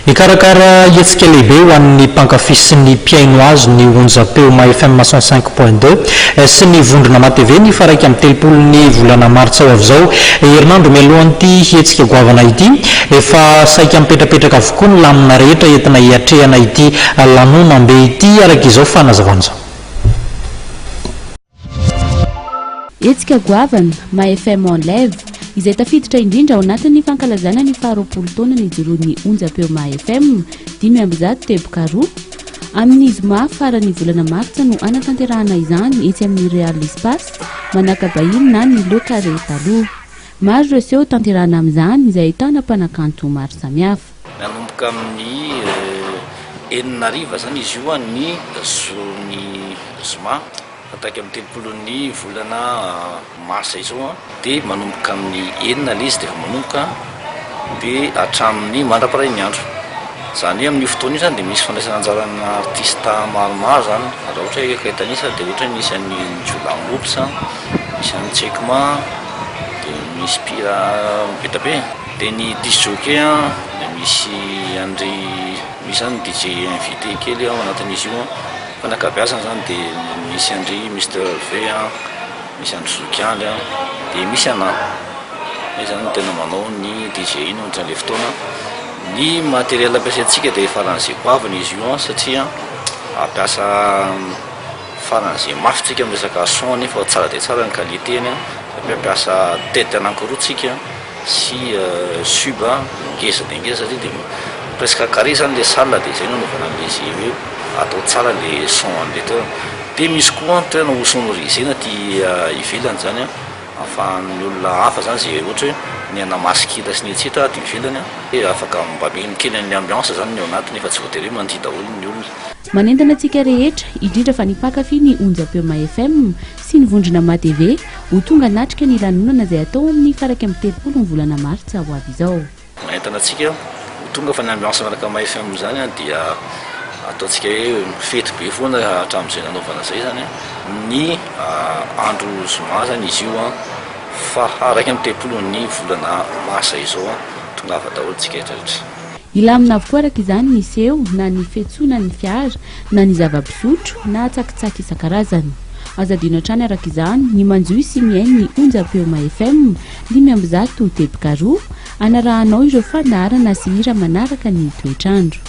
Ikarakara hetsika lehibe ho an'ny mpankafy sy ny mpiaino azy ny onjapeo ma FM 105.2 sy ny vondrona matv ny faraiky amin'ny telopolony volana martsa ho avy izao herinandro mialohan'ity hetsika goavana ity efa saika mipetrapetraka avokoa ny lamina rehetra entina hiatrehana ity lanonam-be ity araka izao fanazavana izao. Hetsika goavana ma FM en live izay tafiditra indrindra ao anatin'ny fankalazana ny faharoapolo taona ny joroan'ny onjapeo ma FM 500 teboka roa amin'ny zoma farany volana martsa no anatanterahana izany etsy amin'ny Real Espace manakabahiny na ny Le Carré taloha. Maro ireo seho tanterahana amin'izany izay ahitana mpanakanto maro samihafa. Nanomboka amin'ny 9 zany izy io ny zoma ataka amin'ny telopolony volana marsa izao dia manomboka amin'ny 9 izy dia manomboka dia hatramin'ny mandraparay ny andro. Zany amin'ny fotoana io zany dia misy fandraisana anjarana artista maromaro zany raha ohatra hoe Kaitanisa dia ohatra misy an'ny Jola Mops, misy an'ny Tsekma, dia misy Pira Betabe, dia ny disc jockey dia misy Andry, misy zany DJ invité kely ao anatin'izy io fanakabeazana zany dia misy Andry Mr V, misy Andry Zokialy dia misy anahy zany tena manao ny DJ iny ohatran'ilay fotoana. Ny matériel ampiasaintsika dia faran'izay goavana izy io satria ampiasa faran'izay mafy tsika amin'ny resaka son nefa tsara dia tsara ny qualité-ny ampiasa tête anankiroa tsika sy sub ngeza dia ngeza satria dia presque carré zany le salle dia izay nanaovana an'izy hoe atao tsara le son an'ilay dia misy koa tena ho sonorisena ty ivelany zany ahafahan'ny olona hafa zany zay ohatra hoe ny anamasikila sy ny etsitra dia ivelany dia afaka mba mikely ny ambiance zany ny ao anatiny efa tsy voatery hoe mandihy daholo ny olona. Manentana antsika rehetra indrindra fa ny mpankafy ny onjapeo ma FM sy ny vondrona ma TV ho tonga natrika ny lanonana izay atao amin'ny faraiky amin'ny telopolo ny volana martsa ho avy izao. Manentana antsika ho tonga fa ny ambiance malaka ma FM zany dia ataontsika hoe fety be foana hatramin'izay nanaovana izay zany ny andro zoma zany izy io fa araiky amin'ny telopolo ny volana marsa izao tongava daholo tsika rehetrarehetra. Ilamina avokoa araka izany ny seho na ny fetsona ny fiara na ny zava-pisotro na tsakitsaky isan-karazany. Azadino hatrany araka izany ny manjoy sy miainy ny onjapeo ma FM 500 teboka roa anarahanao ireo fandarana sy hira manaraka ny toetrandro.